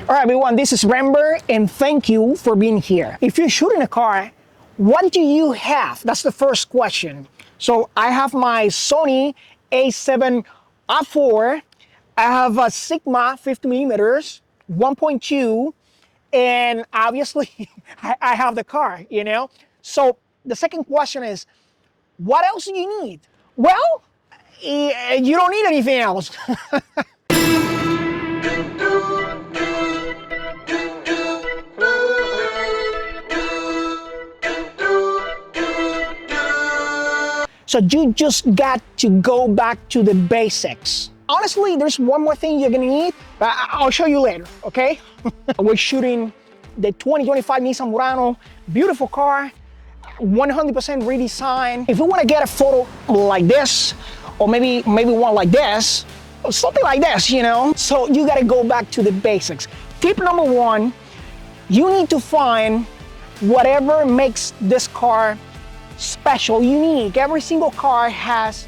All right, everyone, this is Rember, and thank you for being here. If you're shooting a car, what do you have? That's the first question. So I have my Sony A7 IV. I have a Sigma 50 millimeters, 1.2, and obviously I have the car, you know? So the second question is, what else do you need? Well, you don't need anything else. So you just got to go back to the basics. Honestly, there's one more thing you're gonna need, but I'll show you later, okay? We're shooting the 2025 Nissan Murano, beautiful car, 100% redesigned. If you wanna get a photo like this, or maybe one like this, or something like this, you know? So you gotta go back to the basics. Tip number one, you need to find whatever makes this car special, unique. Every single car has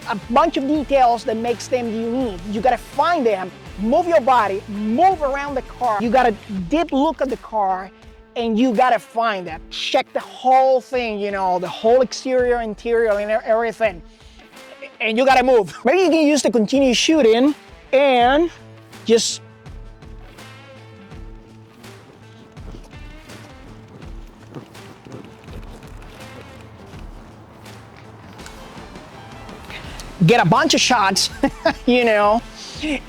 a bunch of details that makes them unique. You gotta find them, move your body, move around the car. You gotta deep look at the car and you gotta find that. Check the whole thing, you know, the whole exterior, interior, and everything. And you gotta move. Maybe you can use the continue shooting and just get a bunch of shots, you know.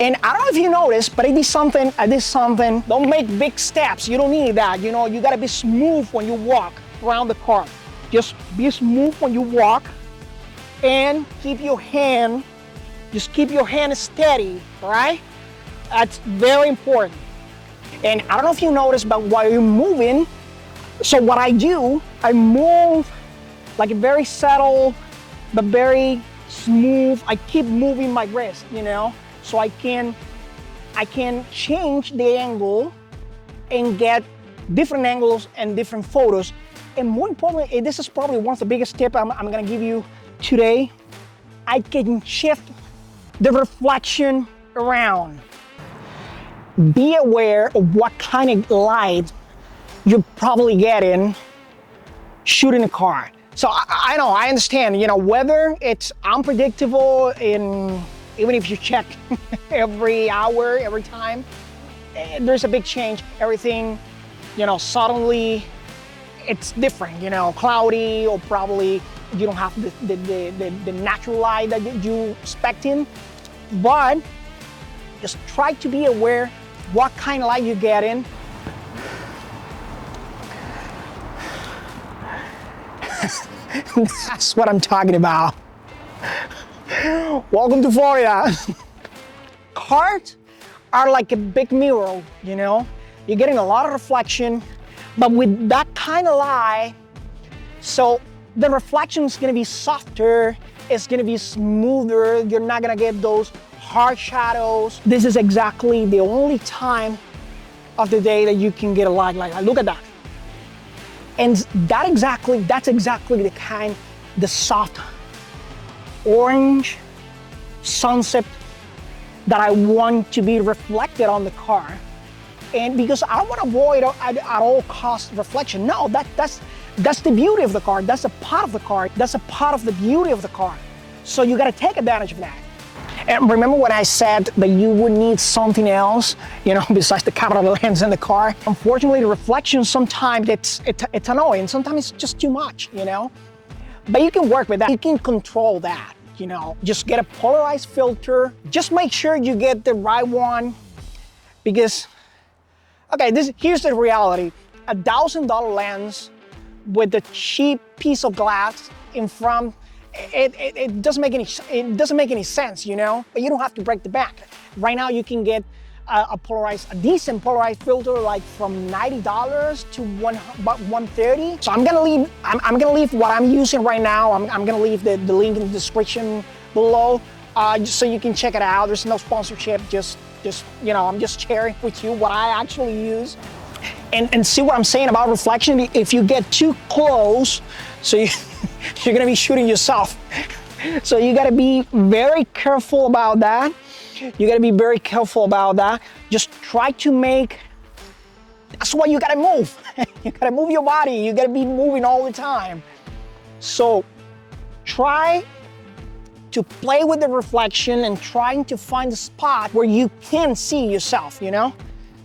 And I don't know if you noticed, but I did something. Don't make big steps. You don't need that. You know, you gotta be smooth when you walk around the car. Just be smooth when you walk and keep your hand steady, right? That's very important. And I don't know if you noticed, but while you're moving, so what I do, I move like a very subtle, but very smooth. I keep moving my wrist, you know, so I can change the angle and get different angles and different photos. And more importantly, this is probably one of the biggest tips I'm gonna give you today. I can shift the reflection around. Be aware of what kind of light you're probably getting shooting a car. So I know, I understand, you know, weather, it's unpredictable, and even if you check every hour, every time, there's a big change. Everything, you know, suddenly it's different, you know, cloudy, or probably you don't have the natural light that you expecting. But just try to be aware what kind of light you're getting. That's what I'm talking about. Welcome to Florida. Cars are like a big mirror, you know? You're getting a lot of reflection, but with that kind of light, so the reflection is gonna be softer, it's gonna be smoother, you're not gonna get those harsh shadows. This is exactly the only time of the day that you can get a light like that. Look at that. And that's exactly the soft orange sunset that I want to be reflected on the car. And because I don't want to avoid at all cost reflection. No, that's the beauty of the car. That's a part of the car. That's a part of the beauty of the car. So you got to take advantage of that. And remember when I said that you would need something else, you know, besides the camera lens in the car? Unfortunately, the reflection sometimes it's annoying. Sometimes it's just too much, you know? But you can work with that. You can control that, you know? Just get a polarized filter. Just make sure you get the right one, because, okay, here's the reality. $1,000 lens with a cheap piece of glass in front, it doesn't make any sense, you know. But you don't have to break the bank. Right now, you can get a decent polarized filter, like from $90 to $130. So I'm gonna leave what I'm using right now. I'm gonna leave the link in the description below, just so you can check it out. There's no sponsorship. Just you know, I'm just sharing with you what I actually use. And see what I'm saying about reflection? If you get too close, so you're gonna be shooting yourself. So you gotta be very careful about that. You gotta be very careful about that. Just try to make That's why you gotta move. You gotta move your body. You gotta be moving all the time. So try to play with the reflection and trying to find a spot where you can see yourself, you know?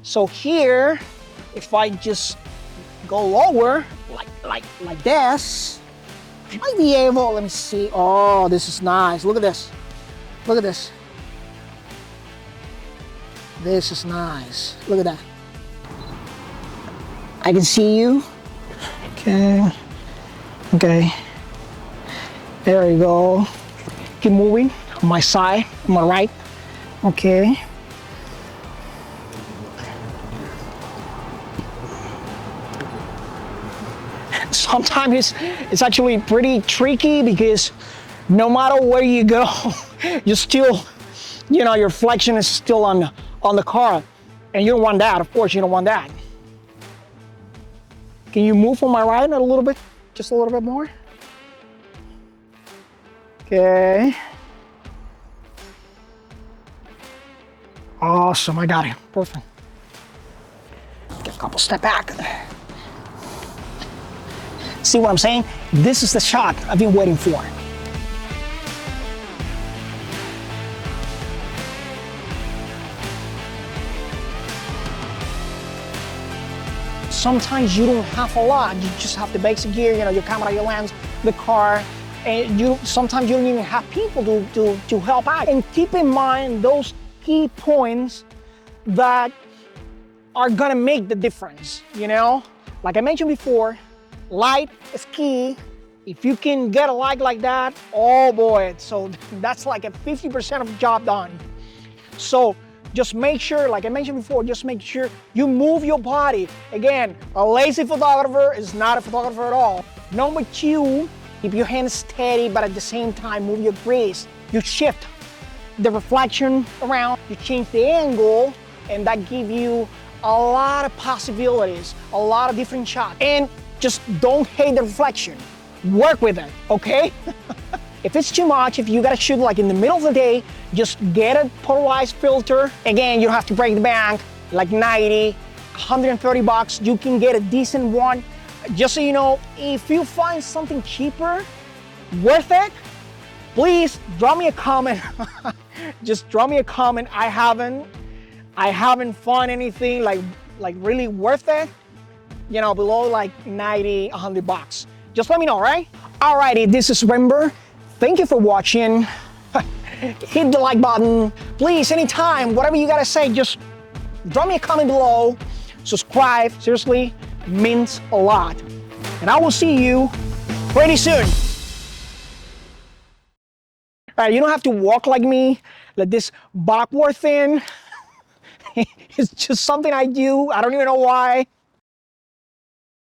So here, if I just go lower, like this, I might be able, let me see. Oh, this is nice. Look at this. Look at this. This is nice. Look at that. I can see you. Okay. Okay. There you go. Keep moving on my side, on my right. Okay. Sometimes it's actually pretty tricky because no matter where you go, you're still, you know, your reflection is still on the car. And you don't want that, of course, you don't want that. Can you move on my right a little bit? Just a little bit more? Okay. Awesome, I got it. Perfect. Get a couple step back. See what I'm saying? This is the shot I've been waiting for. Sometimes you don't have a lot. You just have the basic gear, you know, your camera, your lens, the car, and sometimes you don't even have people to help out. And keep in mind those key points that are gonna make the difference, you know? Like I mentioned before, light is key. If you can get a light like that, oh boy, so that's like a 50% of the job done. So just make sure, like I mentioned before, just make sure you move your body. Again, a lazy photographer is not a photographer at all. Number two, keep your hands steady, but at the same time, move your gaze. You shift the reflection around, you change the angle, and that gives you a lot of possibilities, a lot of different shots. And just don't hate the reflection. Work with it, okay? If it's too much, if you gotta shoot like in the middle of the day, just get a polarized filter. Again, you don't have to break the bank, like 90, 130 bucks. You can get a decent one. Just so you know, if you find something cheaper, worth it, please drop me a comment. Just drop me a comment. I haven't found anything like really worth it, you know, below like 90, 100 bucks. Just let me know, right? Alrighty, this is Rember. Thank you for watching. Hit the like button. Please, anytime, whatever you gotta say, just drop me a comment below. Subscribe, seriously, means a lot. And I will see you pretty soon. All right, you don't have to walk like me, like this backward thing. It's just something I do. I don't even know why.